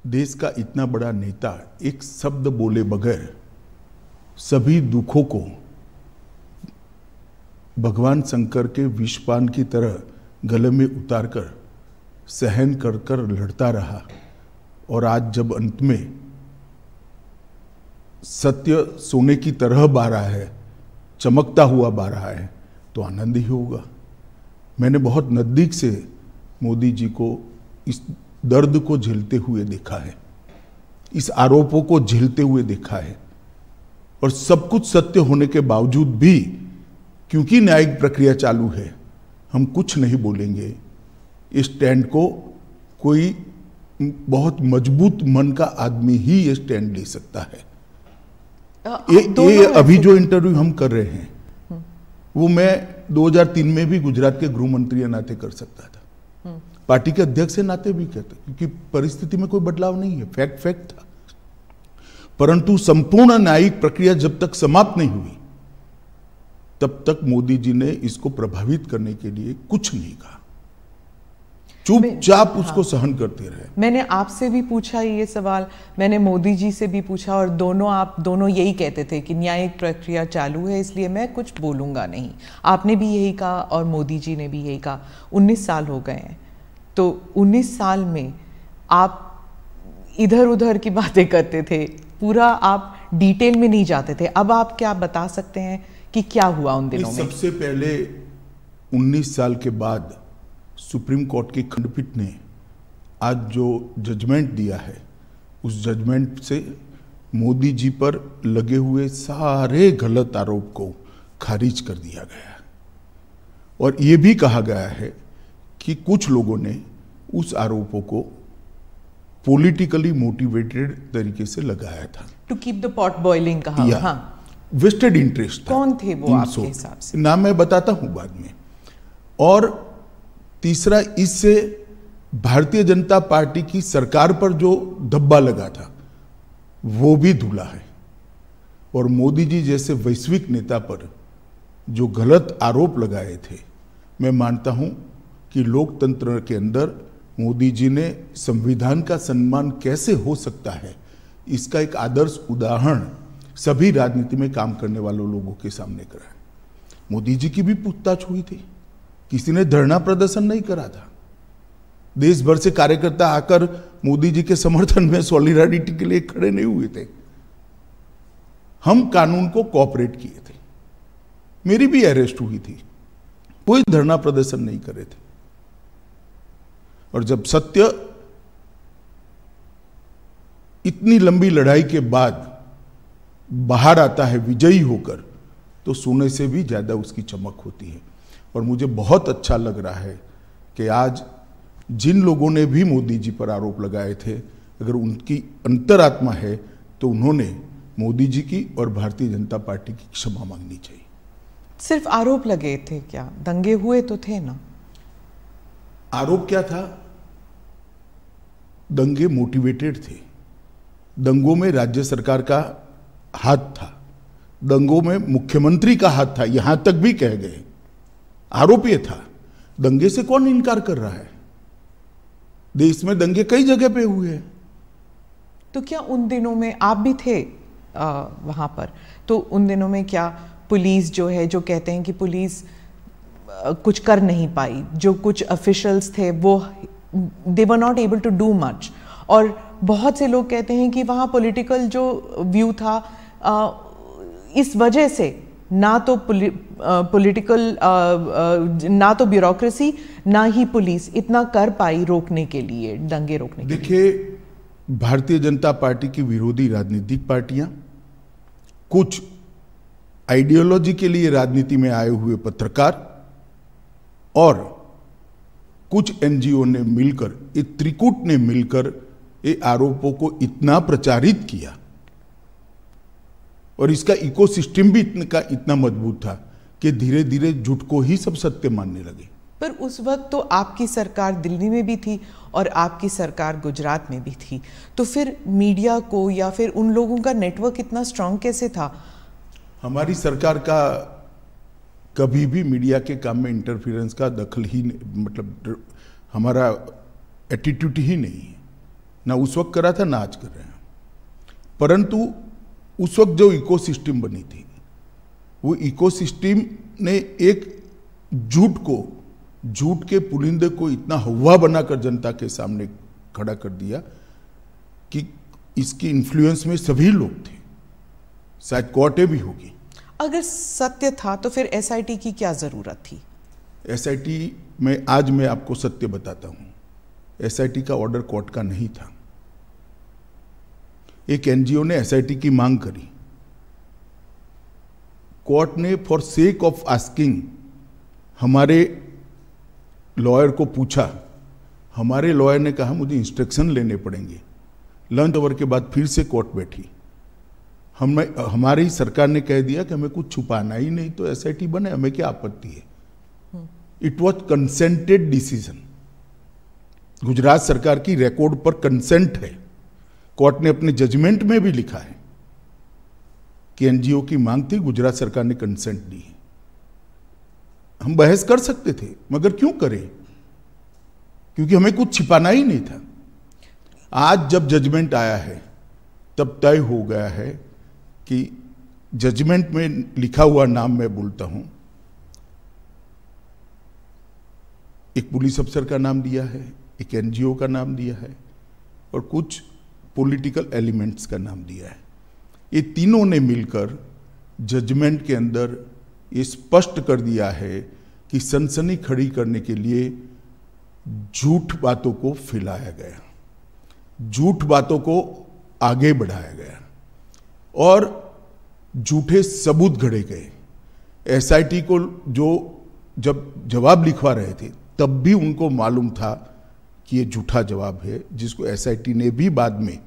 देश का इतना बड़ा नेता एक शब्द बोले बगैर सभी दुखों को भगवान शंकर के विषपान की तरह गले में उतारकर सहन कर कर लड़ता रहा, और आज जब अंत में सत्य सोने की तरह बह रहा है, चमकता हुआ बह रहा है, तो आनंद ही होगा। मैंने बहुत नज़दीक से मोदी जी को इस दर्द को झेलते हुए देखा है, इस आरोपों को झेलते हुए देखा है, और सब कुछ सत्य होने के बावजूद भी क्योंकि न्यायिक प्रक्रिया चालू है, हम कुछ नहीं बोलेंगे। इस स्टैंड को कोई बहुत मजबूत मन का आदमी ही ये स्टैंड ले सकता है। ये अभी जो इंटरव्यू हम कर रहे हैं वो मैं 2003 में भी गुजरात के गृह मंत्री के नाते कर सकता था, पार्टी के अध्यक्ष के नाते भी कहता, क्योंकि परिस्थिति में कोई बदलाव नहीं है, फैक्ट था। परंतु संपूर्ण न्यायिक प्रक्रिया जब तक समाप्त नहीं हुई तब तक मोदी जी ने इसको प्रभावित करने के लिए कुछ नहीं कहा, चुपचाप उसको सहन करते रहे। मैंने आपसे भी पूछा ये सवाल, मैंने मोदी जी से भी पूछा, और आप दोनों यही कहते थे कि न्यायिक प्रक्रिया चालू है इसलिए मैं कुछ बोलूंगा नहीं। आपने भी यही कहा और मोदी जी ने भी यही कहा। 19 साल हो गए हैं, तो 19 साल में आप इधर उधर की बातें करते थे, पूरा आप डिटेल में नहीं जाते थे। अब आप क्या बता सकते हैं कि क्या हुआ उन दिनों में? सबसे पहले 19 साल के बाद सुप्रीम कोर्ट की खंडपीठ ने आज जो जजमेंट दिया है, उस जजमेंट से मोदी जी पर लगे हुए सारे गलत आरोप को खारिज कर दिया गया, और ये भी कहा गया है कि कुछ लोगों ने उस आरोपों को पॉलिटिकली मोटिवेटेड तरीके से लगाया था, to keep the pot boiling कहा। हाँ, वेस्टेड इंटरेस्ट था। कौन थे वो आपके हिसाब से? नाम मैं बताता हूं बाद में। और तीसरा, इससे भारतीय जनता पार्टी की सरकार पर जो धब्बा लगा था वो भी धुला है, और मोदी जी जैसे वैश्विक नेता पर जो गलत आरोप लगाए थे, मैं मानता हूं कि लोकतंत्र के अंदर मोदी जी ने संविधान का सम्मान कैसे हो सकता है, इसका एक आदर्श उदाहरण सभी राजनीति में काम करने वाले लोगों के सामने करा। मोदी जी की भी पूछताछ हुई थी, किसी ने धरना प्रदर्शन नहीं करा था। देश भर से कार्यकर्ता आकर मोदी जी के समर्थन में सॉलिडारिटी के लिए खड़े नहीं हुए थे। हम कानून को कोऑपरेट किए थे, मेरी भी अरेस्ट हुई थी, कोई धरना प्रदर्शन नहीं करे थे। और जब सत्य इतनी लंबी लड़ाई के बाद बाहर आता है विजयी होकर, तो सोने से भी ज्यादा उसकी चमक होती है। और मुझे बहुत अच्छा लग रहा है कि आज जिन लोगों ने भी मोदी जी पर आरोप लगाए थे, अगर उनकी अंतरात्मा है तो उन्होंने मोदी जी की और भारतीय जनता पार्टी की क्षमा मांगनी चाहिए। सिर्फ आरोप लगे थे क्या? दंगे हुए तो थे ना? आरोप क्या था? दंगे मोटिवेटेड थे, दंगों में राज्य सरकार का हाथ था, दंगों में मुख्यमंत्री का हाथ था, यहां तक भी कह गए। आरोप यह था, दंगे से कौन इनकार कर रहा है? देश में दंगे कई जगह पे हुए हैं। तो क्या उन दिनों में आप भी थे वहां पर? तो उन दिनों में क्या पुलिस जो है, जो कहते हैं कि पुलिस कुछ कर नहीं पाई, जो कुछ ऑफिशियल्स थे वो they were not able to do much, और बहुत से लोग कहते हैं कि वहाँ पॉलिटिकल जो व्यू था इस वजह से ना तो पॉलिटिकल ना तो ब्यूरोक्रेसी ना ही पुलिस इतना कर पाई रोकने के लिए, दंगे रोकने के लिए। देखिए, भारतीय जनता पार्टी की विरोधी राजनीतिक पार्टियां, कुछ आइडियोलॉजी के लिए राजनीति में आए हुए पत्रकार और कुछ एनजीओ ने मिलकर, एक त्रिकूट ने मिलकर ये आरोपों को इतना प्रचारित किया, और इसका इकोसिस्टम भी इतना मजबूत था कि धीरे धीरे झूठ को ही सब सत्य मानने लगे। पर उस वक्त तो आपकी सरकार दिल्ली में भी थी और आपकी सरकार गुजरात में भी थी, तो फिर मीडिया को या फिर उन लोगों का नेटवर्क इतना स्ट्रांग कैसे था? हमारी सरकार का कभी भी मीडिया के काम में इंटरफेरेंस का दखल ही, मतलब हमारा एटीट्यूड ही नहीं है। ना उस वक्त करा था ना आज कर रहे हैं। परंतु उस वक्त जो इकोसिस्टम बनी थी, वो इकोसिस्टम ने एक झूठ के पुलिंदे को इतना हवा बनाकर जनता के सामने खड़ा कर दिया कि इसकी इन्फ्लुएंस में सभी लोग थे, शायद कोर्टें भी होगी। अगर सत्य था तो फिर एसआईटी की क्या जरूरत थी? एसआईटी में आज मैं आपको सत्य बताता हूं, एसआईटी का ऑर्डर कोर्ट का नहीं था। एक एनजीओ ने एसआईटी की मांग करी, कोर्ट ने फॉर सेक ऑफ आस्किंग हमारे लॉयर को पूछा। हमारे लॉयर ने कहा मुझे इंस्ट्रक्शन लेने पड़ेंगे। लंच आवर के बाद फिर से कोर्ट बैठी। हमारी सरकार ने कह दिया कि हमें कुछ छुपाना ही नहीं, तो एसआईटी बने, हमें क्या आपत्ति है। It was consented decision. Gujarat सरकार की रिकॉर्ड पर कंसेंट है। कोर्ट ने अपने जजमेंट में भी लिखा है कि एनजीओ की मांग थी, गुजरात सरकार ने कंसेंट दी है। हम बहस कर सकते थे, मगर क्यों करें, क्योंकि हमें कुछ छिपाना ही नहीं था। आज जब जजमेंट आया है तब तय हो गया है कि जजमेंट में लिखा हुआ नाम मैं बोलता हूं, एक पुलिस अफसर का नाम दिया है, एक एनजीओ का नाम दिया है और कुछ पॉलिटिकल एलिमेंट्स का नाम दिया है। ये तीनों ने मिलकर जजमेंट के अंदर ये स्पष्ट कर दिया है कि सनसनी खड़ी करने के लिए झूठ बातों को फैलाया गया, झूठ बातों को आगे बढ़ाया गया और झूठे सबूत घड़े गए। एसआईटी को जो जब जवाब लिखवा रहे थे तब भी उनको मालूम था कि ये झूठा जवाब है, जिसको एसआईटी ने भी बाद में